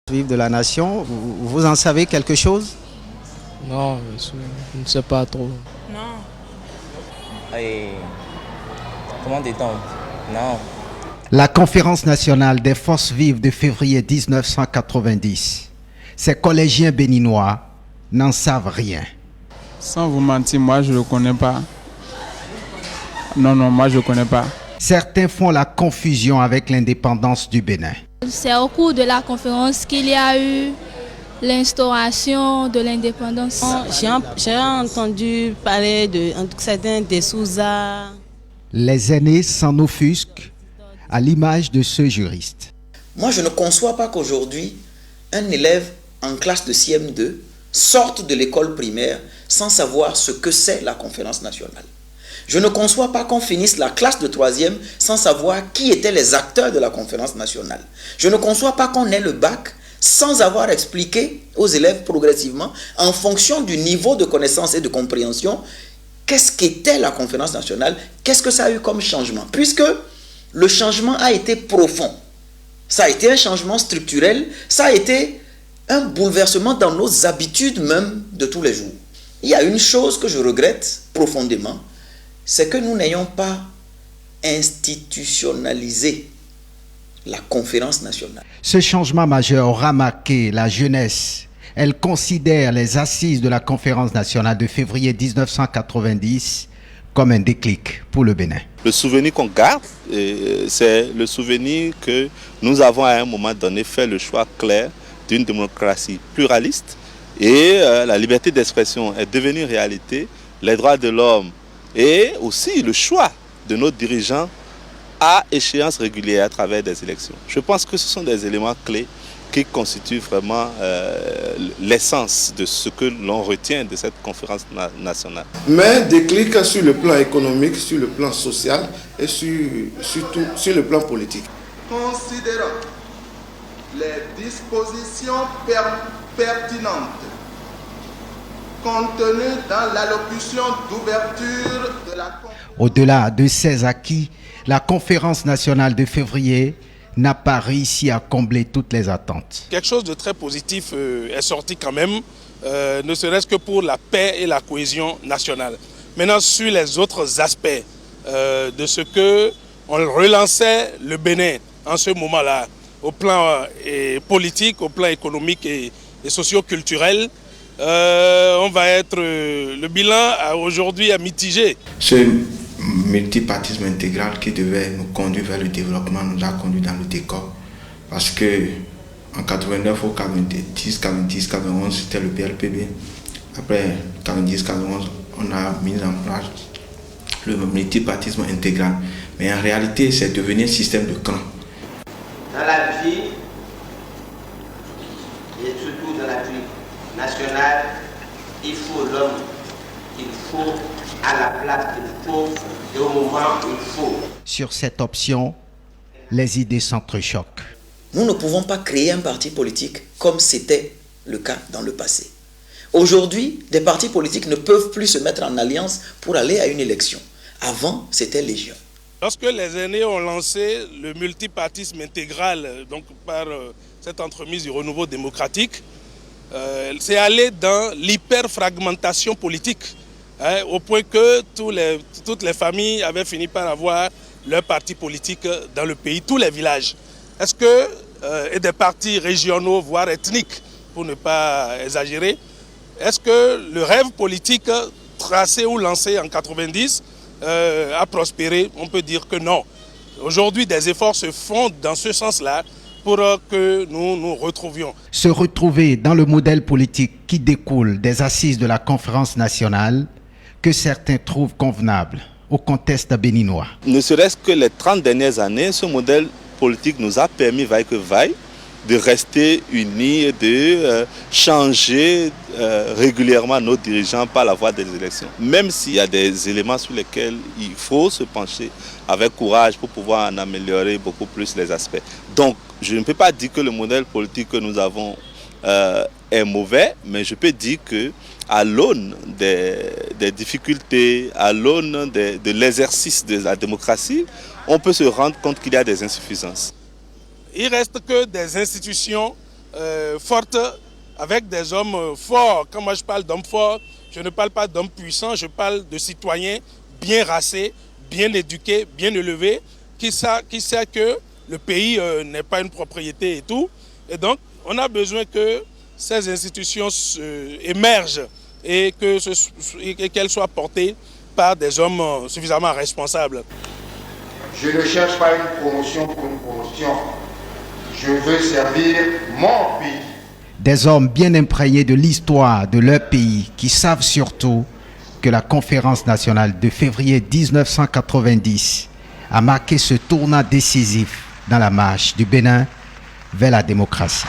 Vive de la nation, vous en savez quelque chose? Non, je ne sais pas trop. Non. Et comment dit-on? Non. La conférence nationale des forces vives de février 1990. Ces collégiens béninois n'en savent rien. Sans vous mentir, moi je ne le connais pas. Non, moi je ne connais pas. Certains font la confusion avec l'indépendance du Bénin. C'est au cours de la conférence qu'il y a eu l'instauration de l'indépendance. J'ai entendu parler de certains de Souza. Les aînés s'en offusquent à l'image de ce juriste. Moi, je ne conçois pas qu'aujourd'hui, un élève en classe de CM2 sorte de l'école primaire sans savoir ce que c'est la conférence nationale. Je ne conçois pas qu'on finisse la classe de 3e sans savoir qui étaient les acteurs de la conférence nationale. Je ne conçois pas qu'on ait le bac sans avoir expliqué aux élèves progressivement, en fonction du niveau de connaissance et de compréhension, qu'est-ce qu'était la conférence nationale, qu'est-ce que ça a eu comme changement. Puisque le changement a été profond, ça a été un changement structurel, ça a été un bouleversement dans nos habitudes même de tous les jours. Il y a une chose que je regrette profondément, c'est que nous n'ayons pas institutionnalisé la conférence nationale. Ce changement majeur aura marqué la jeunesse. Elle considère les assises de la conférence nationale de février 1990 comme un déclic pour le Bénin. Le souvenir qu'on garde, c'est le souvenir que nous avons à un moment donné fait le choix clair d'une démocratie pluraliste et la liberté d'expression est devenue réalité, les droits de l'homme et aussi le choix de nos dirigeants à échéance régulière à travers des élections. Je pense que ce sont des éléments clés qui constituent vraiment l'essence de ce que l'on retient de cette conférence nationale. Mais déclic sur le plan économique, sur le plan social et surtout sur le plan politique. Considérant les dispositions pertinentes contenues dans l'allocution d'ouverture de la conférence. Au-delà de ces acquis, la conférence nationale de février n'a pas réussi à combler toutes les attentes. Quelque chose de très positif est sorti quand même, ne serait-ce que pour la paix et la cohésion nationale. Maintenant, sur les autres aspects de ce que on relançait le Bénin en ce moment-là, au plan politique, au plan économique et socio-culturel, on va être le bilan aujourd'hui à mitiger. Ce multipartisme intégral qui devait nous conduire vers le développement nous a conduit dans le décor. Parce que en 89 au 90, 91 c'était le PLPB. Après 90, 91 on a mis en place le multipartisme intégral. Mais en réalité c'est devenu un système de clans. Dans la vie et surtout dans la vie nationale, il faut l'homme, il faut à la place qu'il faut et au moment où il faut. Sur cette option, les idées s'entrechoquent. Nous ne pouvons pas créer un parti politique comme c'était le cas dans le passé. Aujourd'hui, des partis politiques ne peuvent plus se mettre en alliance pour aller à une élection. Avant, c'était légion. Lorsque les aînés ont lancé le multipartisme intégral donc par cette entremise du renouveau démocratique, c'est allé dans l'hyperfragmentation politique, au point que toutes les familles avaient fini par avoir leur parti politique dans le pays, tous les villages. Est-ce que, et des partis régionaux, voire ethniques, pour ne pas exagérer, est-ce que le rêve politique tracé ou lancé en 90 a prospéré? On peut dire que non. Aujourd'hui, des efforts se font dans ce sens-là pour que nous nous retrouvions. Se retrouver dans le modèle politique qui découle des assises de la conférence nationale que certains trouvent convenable au contexte béninois. Ne serait-ce que les 30 dernières années, ce modèle politique nous a permis, vaille que vaille, de rester unis et de changer régulièrement nos dirigeants par la voie des élections. Même s'il y a des éléments sur lesquels il faut se pencher avec courage pour pouvoir en améliorer beaucoup plus les aspects. Donc, je ne peux pas dire que le modèle politique que nous avons est mauvais, mais je peux dire que à l'aune des difficultés, à l'aune de l'exercice de la démocratie, on peut se rendre compte qu'il y a des insuffisances. Il reste que des institutions forte, avec des hommes forts. Quand moi je parle d'hommes forts, je ne parle pas d'hommes puissants, je parle de citoyens bien racés, bien éduqués, bien élevés, qui sait que le pays n'est pas une propriété et tout. Et donc, on a besoin que ces institutions émergent et qu'elles soient portées par des hommes suffisamment responsables. Je ne cherche pas une promotion pour une promotion. Je veux servir mon pays. Des hommes bien imprégnés de l'histoire de leur pays qui savent surtout que la conférence nationale de février 1990 a marqué ce tournant décisif dans la marche du Bénin vers la démocratie.